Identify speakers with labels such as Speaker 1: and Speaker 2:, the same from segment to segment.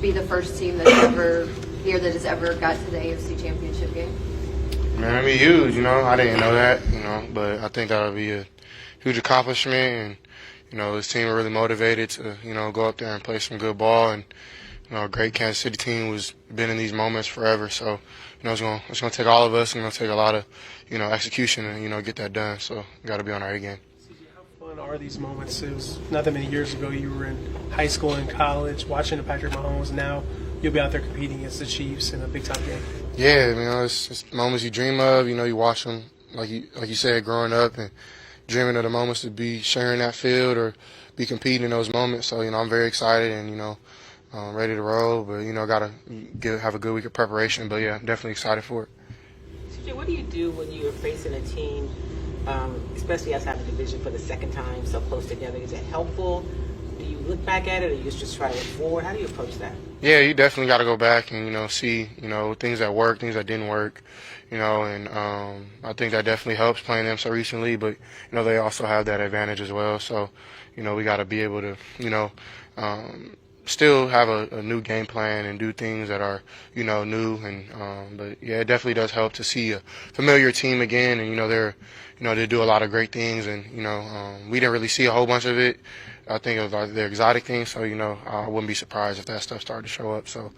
Speaker 1: be the first team that's ever here that has ever got to the AFC Championship game?
Speaker 2: Man, that'd be huge, I didn't know that, but I think that would be a huge accomplishment, and, this team are really motivated to, go up there and play some good ball, and, a great Kansas City team was been in these moments forever, so, it's going to take all of us, and it's going to take a lot of, execution and, get that done, so got to be on our A game.
Speaker 3: How fun are these moments? It was not that many years ago you were in high school and college watching the Patrick Mahomes. Now you'll be out there competing against the Chiefs in a big-time game.
Speaker 2: Yeah, it's moments you dream of. You watch them, like you said, growing up and dreaming of the moments to be sharing that field or be competing in those moments. So, I'm very excited and, ready to roll. But, got to have a good week of preparation. But, yeah, I'm definitely excited for it.
Speaker 4: TJ, what do you do when you're facing a team, especially outside the division for the second time, so close together? Is it helpful? Do you look back at it or you just try to look forward? How do you approach that?
Speaker 2: Yeah, you definitely got to go back and, see, things that worked, things that didn't work, and I think that definitely helps playing them so recently, but, they also have that advantage as well. So, we got to be able to, still have a new game plan and do things that are, new. And but, yeah, it definitely does help to see a familiar team again. And, they do a lot of great things. And, we didn't really see a whole bunch of it. I think it was like the exotic things. So, I wouldn't be surprised if that stuff started to show up. So,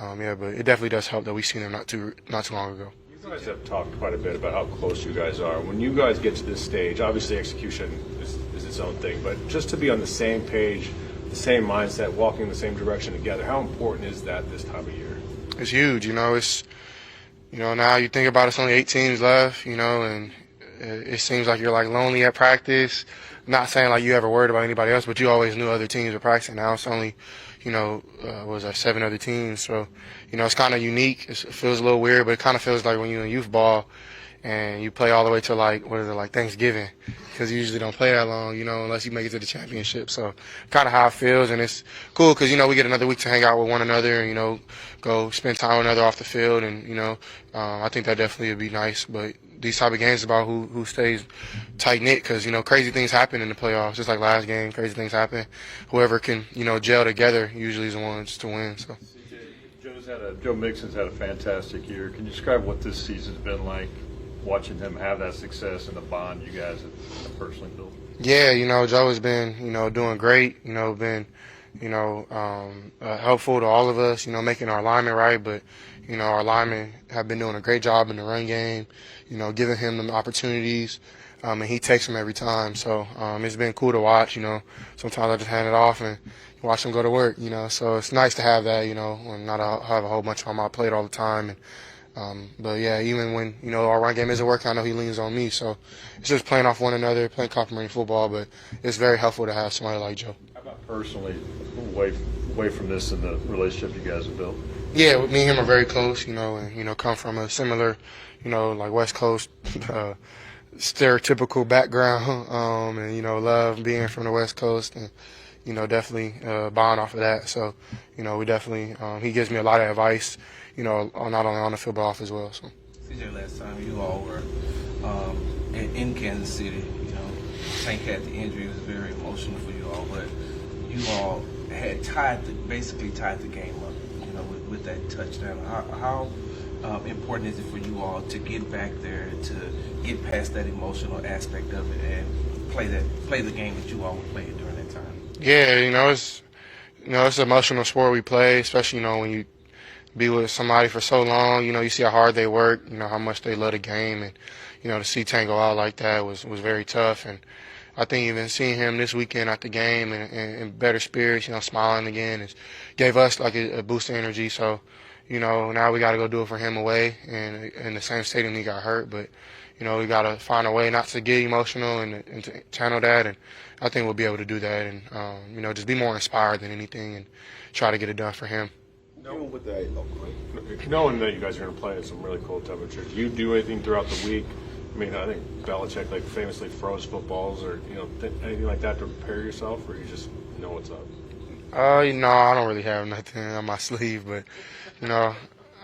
Speaker 2: yeah, but it definitely does help that we've seen them not too long ago.
Speaker 5: You guys have talked quite a bit about how close you guys are. When you guys get to this stage, obviously execution is its own thing, but just to be on the same page, the same mindset, walking in the same direction together, how important is that this time of year?
Speaker 2: It's huge. It's, now you think about it's only 8 teams left, and it seems like you're like lonely at practice. Not saying like you ever worried about anybody else, but you always knew other teams were practicing. Now it's only, was there 7 other teams. So, it's kind of unique. It feels a little weird, but it kind of feels like when you're in youth ball and you play all the way to like Thanksgiving, because you usually don't play that long, unless you make it to the championship. So kind of how it feels, and it's cool because, we get another week to hang out with one another and, go spend time with one another off the field, and, I think that definitely would be nice. But these type of games about who stays tight-knit because, crazy things happen in the playoffs. Just like last game, crazy things happen. Whoever can, gel together usually is the ones to win. So.
Speaker 6: Joe Mixon's had a fantastic year. Can you describe what this season's been like, watching him have that success and the bond you guys have personally built?
Speaker 2: Yeah, Joe has been, doing great, been, helpful to all of us, making our alignment right. But, our linemen have been doing a great job in the run game, giving him the opportunities, and he takes them every time. So it's been cool to watch, Sometimes I just hand it off and watch him go to work, So it's nice to have that, and not have a whole bunch on my plate all the time. And but, yeah, even when, our run game isn't working, I know he leans on me. So it's just playing off one another, playing complementary football. But it's very helpful to have somebody like Joe.
Speaker 6: How about personally, away from this and the relationship you guys have built?
Speaker 2: Yeah, me and him are very close, and, come from a similar, like West Coast stereotypical background, and, love being from the West Coast and, definitely bond off of that. So, we definitely, he gives me a lot of advice, not only on the field but off as well. So.
Speaker 7: CJ, last time you all were in Kansas City, Tank had the injury. It was very emotional for you all, but you all had basically tied the game up, with that touchdown. How important is it for you all to get back there, to get past that emotional aspect of it, and play the game that you all were playing during that time?
Speaker 2: Yeah, it's an emotional sport we play, especially when you be with somebody for so long. You see how hard they work, how much they love the game, and to see Tank go out like that was very tough. And I think even seeing him this weekend at the game and in better spirits, smiling again, gave us like a boost of energy. So, now we got to go do it for him away and in the same stadium he got hurt. But, we got to find a way not to get emotional and to channel that. And I think we'll be able to do that and, just be more inspired than anything and try to get it done for him.
Speaker 5: Knowing that you guys are going to play at some really cold temperatures, do you do anything throughout the week? I mean, I think Belichick famously froze footballs or anything like that to prepare yourself, or you just know what's up?
Speaker 2: No, I don't really have nothing on my sleeve, but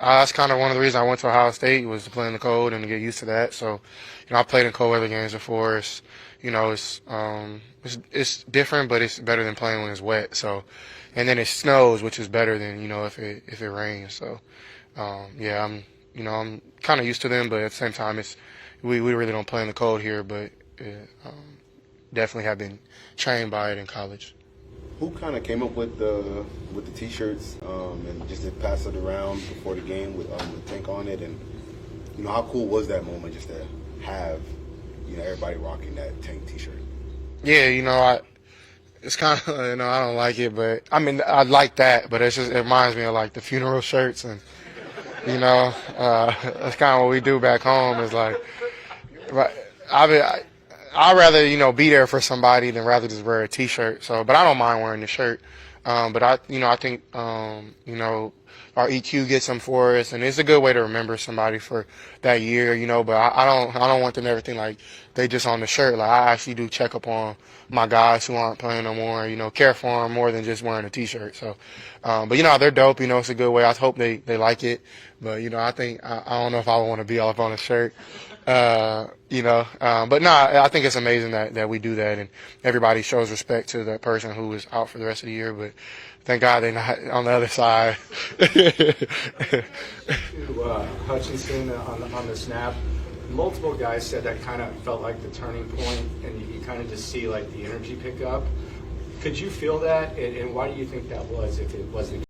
Speaker 2: that's kind of one of the reasons I went to Ohio State was to play in the cold and to get used to that. So, I played in cold weather games before. It's different, but it's better than playing when it's wet. So, and then it snows, which is better than if it rains. So, I'm kind of used to them, but at the same time, we really don't play in the cold here, but definitely have been trained by it in college.
Speaker 8: Who kind of came up with the T-shirts and just to pass it around before the game with Tank on it, and how cool was that moment just to have everybody rocking that Tank T-shirt?
Speaker 2: Yeah, it's kind of I don't like it, but I mean I like that, but it reminds me of like the funeral shirts, and that's kind of what we do back home. Is like, I'd rather be there for somebody than rather just wear a T-shirt. So, but I don't mind wearing the shirt. But I think our EQ gets them for us, and it's a good way to remember somebody for that year. But I don't want them to ever think like they just on the shirt. Like I actually do check up on my guys who aren't playing no more. Care for them more than just wearing a T-shirt. So, but they're dope. It's a good way. I hope they like it. But I think I don't know if I want to be all up on a shirt. But no, I think it's amazing that we do that, and everybody shows respect to that person who is out for the rest of the year. But thank God they're not on the other side.
Speaker 9: Hutchinson on the snap, multiple guys said that kind of felt like the turning point, and you kind of just see like the energy pick up. Could you feel that, and why do you think that was, if it was the